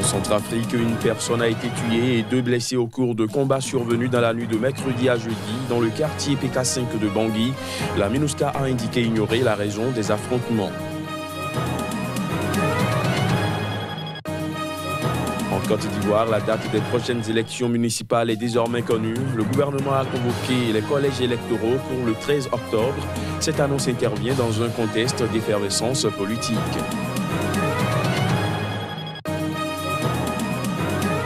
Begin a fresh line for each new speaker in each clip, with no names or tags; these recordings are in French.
Centrafrique, une personne a été tuée et 2 blessés au cours de combats survenus dans la nuit de mercredi à jeudi dans le quartier PK5 de Bangui. La MINUSCA a indiqué ignorer la raison des affrontements. En Côte d'Ivoire, la date des prochaines élections municipales est désormais connue. Le gouvernement a convoqué les collèges électoraux pour le 13 octobre. Cette annonce intervient dans un contexte d'effervescence politique.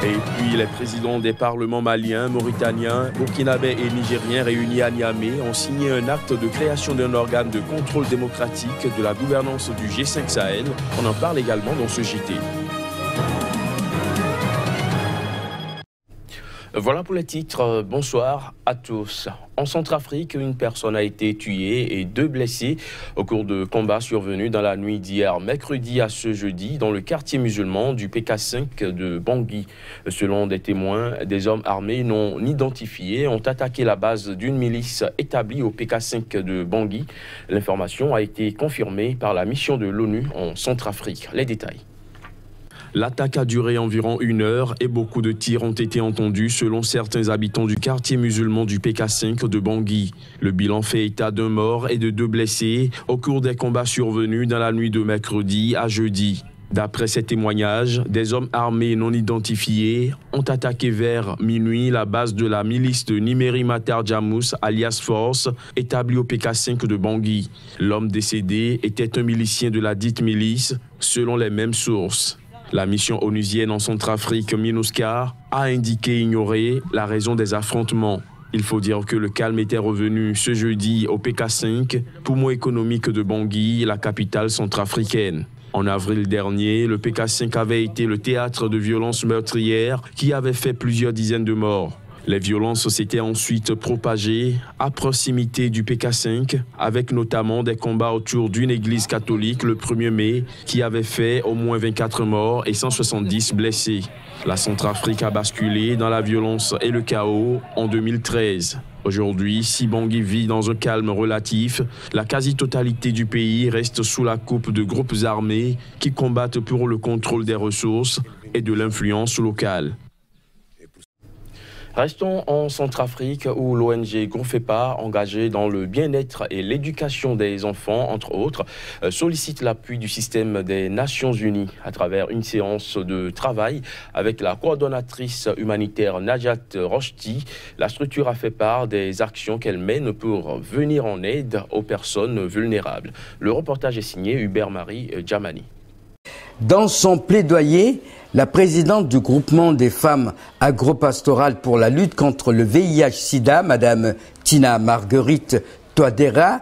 Et puis, les présidents des parlements maliens, mauritaniens, burkinabés et nigériens réunis à Niamey ont signé un acte de création d'un organe de contrôle démocratique de la gouvernance du G5 Sahel. On en parle également dans ce JT. Voilà pour les titres. Bonsoir à tous. En Centrafrique, une personne a été tuée et 2 blessés au cours de combats survenus dans la nuit d'hier mercredi à ce jeudi dans le quartier musulman du PK5 de Bangui. Selon des témoins, des hommes armés non identifiés ont attaqué la base d'une milice établie au PK5 de Bangui. L'information a été confirmée par la mission de l'ONU en Centrafrique. Les détails. L'attaque a duré environ 1 heure et beaucoup de tirs ont été entendus selon certains habitants du quartier musulman du PK5 de Bangui. Le bilan fait état d'un mort et de 2 blessés au cours des combats survenus dans la nuit de mercredi à jeudi. D'après ces témoignages, des hommes armés non identifiés ont attaqué vers minuit la base de la milice de Nimeri Matar Jamous alias Force, établie au PK5 de Bangui. L'homme décédé était un milicien de la dite milice, selon les mêmes sources. La mission onusienne en Centrafrique, MINUSCA, a indiqué ignorer la raison des affrontements. Il faut dire que le calme était revenu ce jeudi au PK5, poumon économique de Bangui, la capitale centrafricaine. En avril dernier, le PK5 avait été le théâtre de violences meurtrières qui avaient fait plusieurs dizaines de morts. Les violences s'étaient ensuite propagées à proximité du PK5, avec notamment des combats autour d'une église catholique le 1er mai qui avait fait au moins 24 morts et 170 blessés. La Centrafrique a basculé dans la violence et le chaos en 2013. Aujourd'hui, si Bangui vit dans un calme relatif, la quasi-totalité du pays reste sous la coupe de groupes armés qui combattent pour le contrôle des ressources et de l'influence locale. Restons en Centrafrique où l'ONG Groufepa, engagée dans le bien-être et l'éducation des enfants, entre autres, sollicite l'appui du système des Nations Unies à travers une séance de travail avec la coordonnatrice humanitaire Najat Rochdi. La structure a fait part des actions qu'elle mène pour venir en aide aux personnes vulnérables. Le reportage est signé Hubert-Marie Djamani.
Dans son plaidoyer, la présidente du groupement des femmes agropastorales pour la lutte contre le VIH-Sida, Madame Tina Marguerite Touadéra,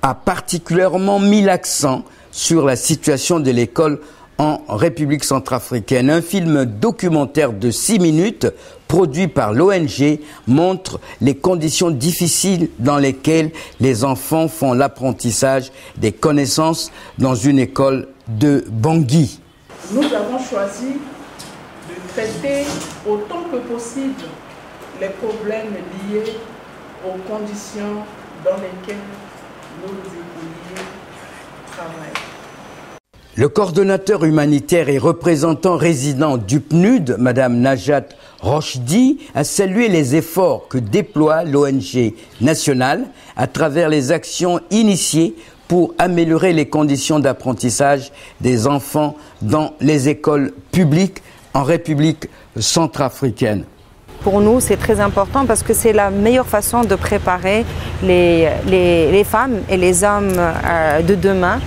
a particulièrement mis l'accent sur la situation de l'école en République centrafricaine. Un film documentaire de 6 minutes produit par l'ONG montre les conditions difficiles dans lesquelles les enfants font l'apprentissage des connaissances dans une école de Bangui.
Nous avons choisi de traiter autant que possible les problèmes liés aux conditions dans lesquelles nos écoliers travaillent.
Le coordonnateur humanitaire et représentant résident du PNUD, Madame Najat Rochdi, a salué les efforts que déploie l'ONG nationale à travers les actions initiées pour améliorer les conditions d'apprentissage des enfants dans les écoles publiques en République centrafricaine.
Pour nous, c'est très important parce que c'est la meilleure façon de préparer les femmes et les hommes de demain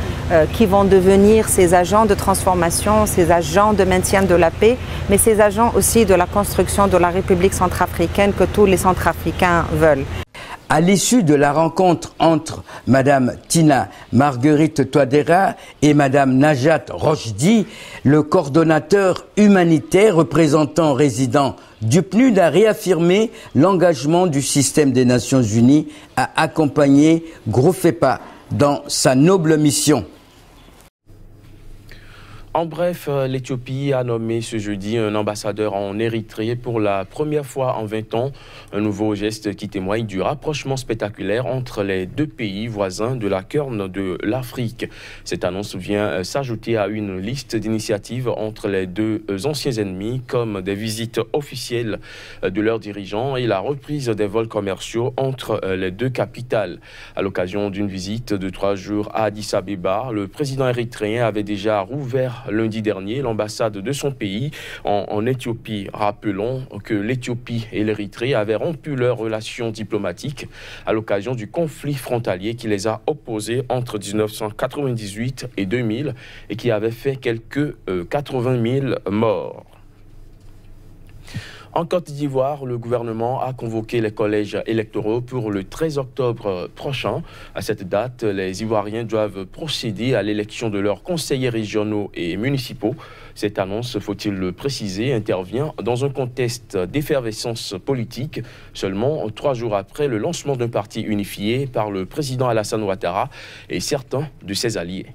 qui vont devenir ces agents de transformation, ces agents de maintien de la paix, mais ces agents aussi de la construction de la République centrafricaine que tous les Centrafricains veulent.
À l'issue de la rencontre entre Madame Tina Marguerite Touadéra et Madame Najat Rochdi, le coordonnateur humanitaire représentant résident du PNUD a réaffirmé l'engagement du système des Nations Unies à accompagner Groufepa dans sa noble mission.
En bref, l'Éthiopie a nommé ce jeudi un ambassadeur en Érythrée pour la première fois en 20 ans. Un nouveau geste qui témoigne du rapprochement spectaculaire entre les deux pays voisins de la Corne de l'Afrique. Cette annonce vient s'ajouter à une liste d'initiatives entre les deux anciens ennemis, comme des visites officielles de leurs dirigeants et la reprise des vols commerciaux entre les deux capitales. À l'occasion d'une visite de 3 jours à Addis Abeba, le président érythréen avait déjà rouvert lundi dernier l'ambassade de son pays en Éthiopie. Rappelons que l'Éthiopie et l'Érythrée avaient rompu leurs relations diplomatiques à l'occasion du conflit frontalier qui les a opposés entre 1998 et 2000 et qui avait fait quelques 80 000 morts. En Côte d'Ivoire, le gouvernement a convoqué les collèges électoraux pour le 13 octobre prochain. À cette date, les Ivoiriens doivent procéder à l'élection de leurs conseillers régionaux et municipaux. Cette annonce, faut-il le préciser, intervient dans un contexte d'effervescence politique, seulement 3 jours après le lancement d'un parti unifié par le président Alassane Ouattara et certains de ses alliés.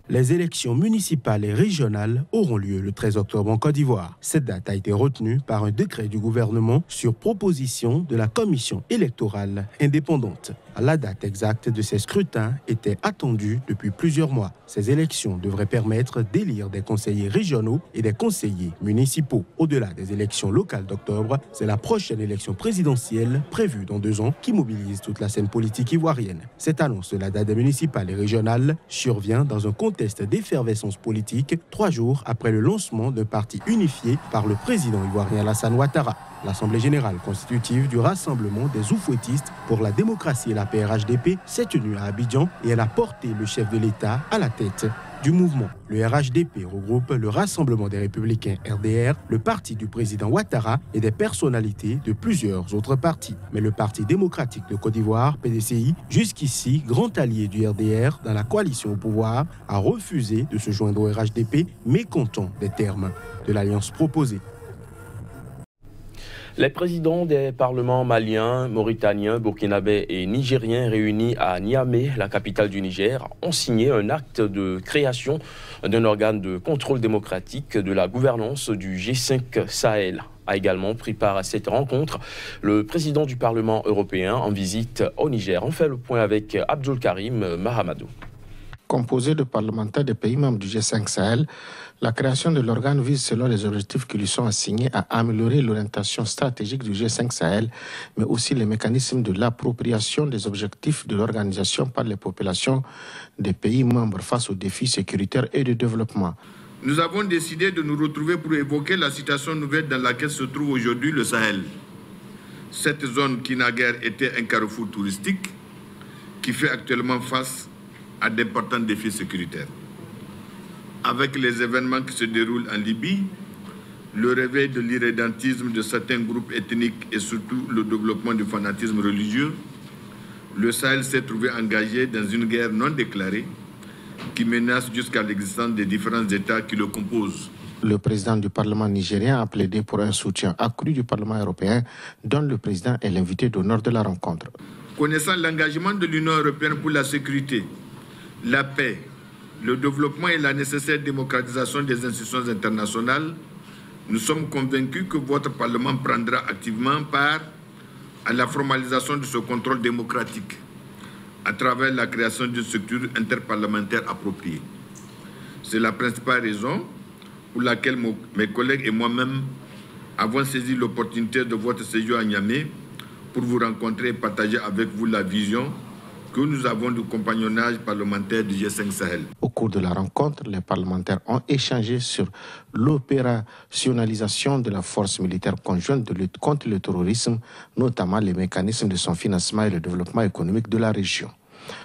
Les élections municipales et régionales auront lieu le 13 octobre en Côte d'Ivoire. Cette date a été retenue par un décret du gouvernement sur proposition de la commission électorale indépendante. La date exacte de ces scrutins était attendue depuis plusieurs mois. Ces élections devraient permettre d'élire des conseillers régionaux et des conseillers municipaux. Au-delà des élections locales d'octobre, c'est la prochaine élection présidentielle prévue dans 2 ans qui mobilise toute la scène politique ivoirienne. Cette annonce de la date des municipales et régionales survient dans un contexte d'effervescence politique 3 jours après le lancement d'un parti unifié par le président ivoirien Alassane Ouattara. L'Assemblée générale constitutive du Rassemblement des Oufouettistes pour la démocratie et la paix RHDP s'est tenue à Abidjan et elle a porté le chef de l'État à la tête du mouvement. Le RHDP regroupe le Rassemblement des Républicains RDR, le parti du président Ouattara et des personnalités de plusieurs autres partis. Mais le Parti démocratique de Côte d'Ivoire, PDCI, jusqu'ici grand allié du RDR dans la coalition au pouvoir, a refusé de se joindre au RHDP, mécontent des termes de l'alliance proposée.
Les présidents des parlements maliens, mauritaniens, burkinabés et nigériens réunis à Niamey, la capitale du Niger, ont signé un acte de création d'un organe de contrôle démocratique de la gouvernance du G5 Sahel. A également pris part à cette rencontre le président du Parlement européen en visite au Niger. On fait le point avec Abdul Karim Mahamadou.
Composé de parlementaires des pays membres du G5 Sahel, la création de l'organe vise, selon les objectifs qui lui sont assignés, à améliorer l'orientation stratégique du G5 Sahel, mais aussi les mécanismes de l'appropriation des objectifs de l'organisation par les populations des pays membres face aux défis sécuritaires et de développement.
Nous avons décidé de nous retrouver pour évoquer la situation nouvelle dans laquelle se trouve aujourd'hui le Sahel. Cette zone qui naguère était un carrefour touristique qui fait actuellement face à d'importants défis sécuritaires. Avec les événements qui se déroulent en Libye, le réveil de l'irrédentisme de certains groupes ethniques et surtout le développement du fanatisme religieux, le Sahel s'est trouvé engagé dans une guerre non déclarée qui menace jusqu'à l'existence des différents États qui le composent.
Le président du Parlement nigérien a plaidé pour un soutien accru du Parlement européen, dont le président est l'invité d'honneur de la rencontre.
Connaissant l'engagement de l'Union européenne pour la sécurité, la paix, le développement et la nécessaire démocratisation des institutions internationales, nous sommes convaincus que votre Parlement prendra activement part à la formalisation de ce contrôle démocratique à travers la création d'une structure interparlementaire appropriée. C'est la principale raison pour laquelle mes collègues et moi-même avons saisi l'opportunité de votre séjour à Niamey pour vous rencontrer et partager avec vous la vision que nous avons du compagnonnage parlementaire du G5 Sahel.
Au cours de la rencontre, les parlementaires ont échangé sur l'opérationnalisation de la force militaire conjointe de lutte contre le terrorisme, notamment les mécanismes de son financement et le développement économique de la région.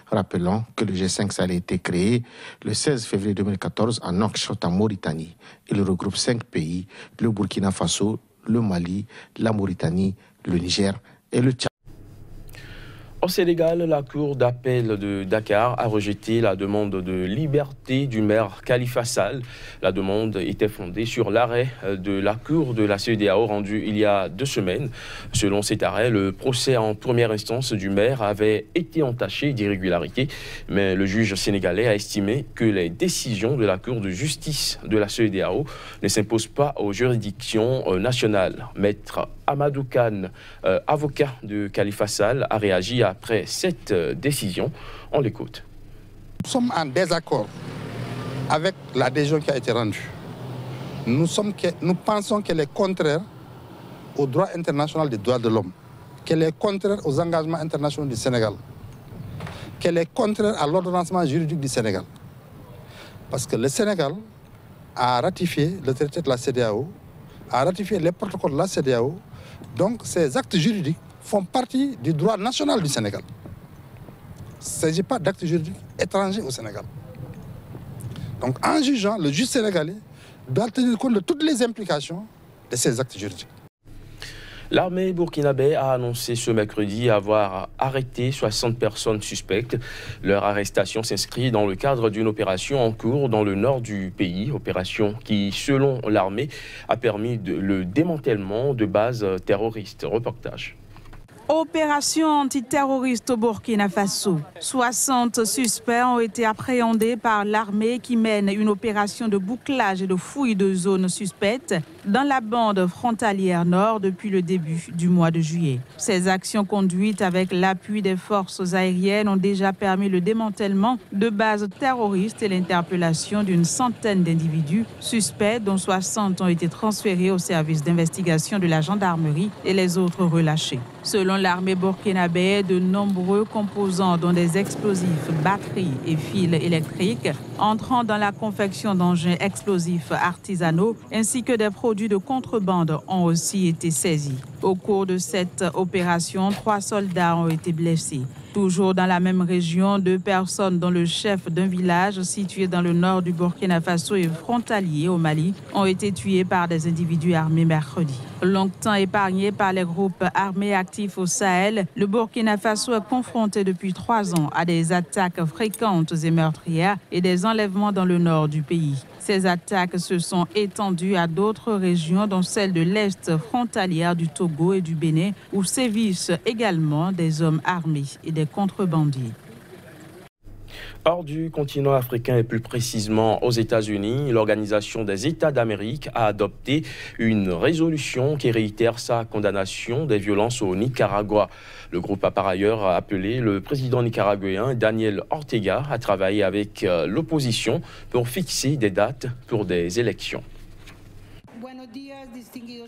Rappelons que le G5 Sahel a été créé le 16 février 2014 à Nouakchott en Mauritanie. Il regroupe 5 pays, le Burkina Faso, le Mali, la Mauritanie, le Niger et le Tchad.
Au Sénégal, la Cour d'appel de Dakar a rejeté la demande de liberté du maire Khalifa Sall. La demande était fondée sur l'arrêt de la Cour de la CEDEAO rendu il y a 2 semaines. Selon cet arrêt, le procès en première instance du maire avait été entaché d'irrégularités, mais le juge sénégalais a estimé que les décisions de la Cour de justice de la CEDEAO ne s'imposent pas aux juridictions nationales. Maître Amadou Khan, avocat de Khalifa Sall, a réagi après cette décision. On l'écoute.
Nous sommes en désaccord avec la décision qui a été rendue. Nous pensons qu'elle est contraire au droit international des droits de l'homme, qu'elle est contraire aux engagements internationaux du Sénégal, qu'elle est contraire à l'ordonnancement juridique du Sénégal. Parce que le Sénégal a ratifié le traité de la CEDEAO, a ratifié les protocoles de la CEDEAO. Donc ces actes juridiques font partie du droit national du Sénégal. Il ne s'agit pas d'actes juridiques étrangers au Sénégal. Donc en jugeant, le juge sénégalais doit tenir compte de toutes les implications de ces actes juridiques.
L'armée burkinabé a annoncé ce mercredi avoir arrêté 60 personnes suspectes. Leur arrestation s'inscrit dans le cadre d'une opération en cours dans le nord du pays, opération qui, selon l'armée, a permis le démantèlement de bases terroristes. Reportage.
Opération antiterroriste au Burkina Faso. 60 suspects ont été appréhendés par l'armée qui mène une opération de bouclage et de fouille de zones suspectes dans la bande frontalière nord depuis le début du mois de juillet. Ces actions conduites avec l'appui des forces aériennes ont déjà permis le démantèlement de bases terroristes et l'interpellation d'une centaine d'individus suspects dont 60 ont été transférés au service d'investigation de la gendarmerie et les autres relâchés. Selon l'armée burkinabé, de nombreux composants dont des explosifs, batteries et fils électriques entrant dans la confection d'engins explosifs artisanaux ainsi que des produits de contrebande ont aussi été saisis. Au cours de cette opération, 3 soldats ont été blessés. Toujours dans la même région, 2 personnes dont le chef d'un village situé dans le nord du Burkina Faso et frontalier au Mali ont été tués par des individus armés mercredi. Longtemps épargné par les groupes armés actifs au Sahel, le Burkina Faso est confronté depuis 3 ans à des attaques fréquentes et meurtrières et des enlèvements dans le nord du pays. Ces attaques se sont étendues à d'autres régions, dont celle de l'Est frontalière du Togo et du Bénin, où sévissent également des hommes armés et des contrebandiers.
Hors du continent africain et plus précisément aux États-Unis, l'Organisation des États d'Amérique a adopté une résolution qui réitère sa condamnation des violences au Nicaragua. Le groupe a par ailleurs appelé le président nicaraguayen Daniel Ortega à travailler avec l'opposition pour fixer des dates pour des élections.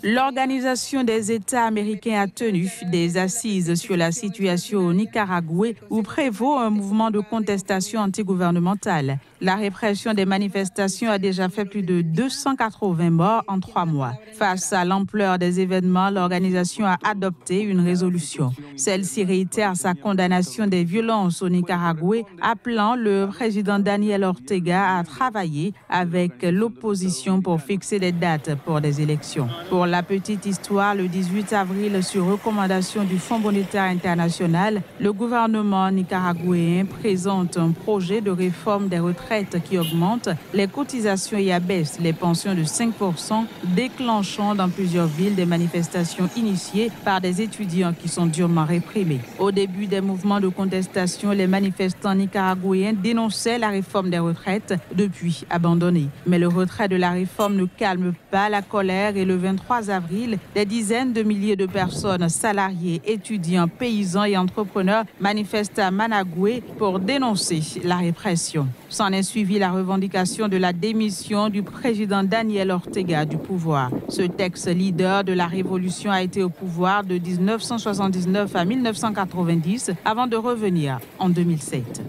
L'Organisation des États américains a tenu des assises sur la situation au Nicaragua où prévaut un mouvement de contestation antigouvernementale. La répression des manifestations a déjà fait plus de 280 morts en 3 mois. Face à l'ampleur des événements, l'organisation a adopté une résolution. Celle-ci réitère sa condamnation des violences au Nicaragua, appelant le président Daniel Ortega à travailler avec l'opposition pour fixer des dates pour des élections. Pour la petite histoire, le 18 avril, sur recommandation du Fonds monétaire international, le gouvernement nicaraguayen présente un projet de réforme des retraites qui augmente les cotisations et abaisse les pensions de 5%, déclenchant dans plusieurs villes des manifestations initiées par des étudiants qui sont durement réprimés. Au début des mouvements de contestation, les manifestants nicaraguayens dénonçaient la réforme des retraites, depuis abandonnée. Mais le retrait de la réforme ne calme pas la colère et le 23 avril, des dizaines de milliers de personnes, salariés, étudiants, paysans et entrepreneurs manifestent à Managua pour dénoncer la répression. S'en est suivi la revendication de la démission du président Daniel Ortega du pouvoir. Ce ex-leader de la révolution a été au pouvoir de 1979 à 1990 avant de revenir en 2007.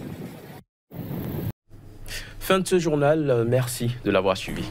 Fin de ce journal, merci de l'avoir suivi.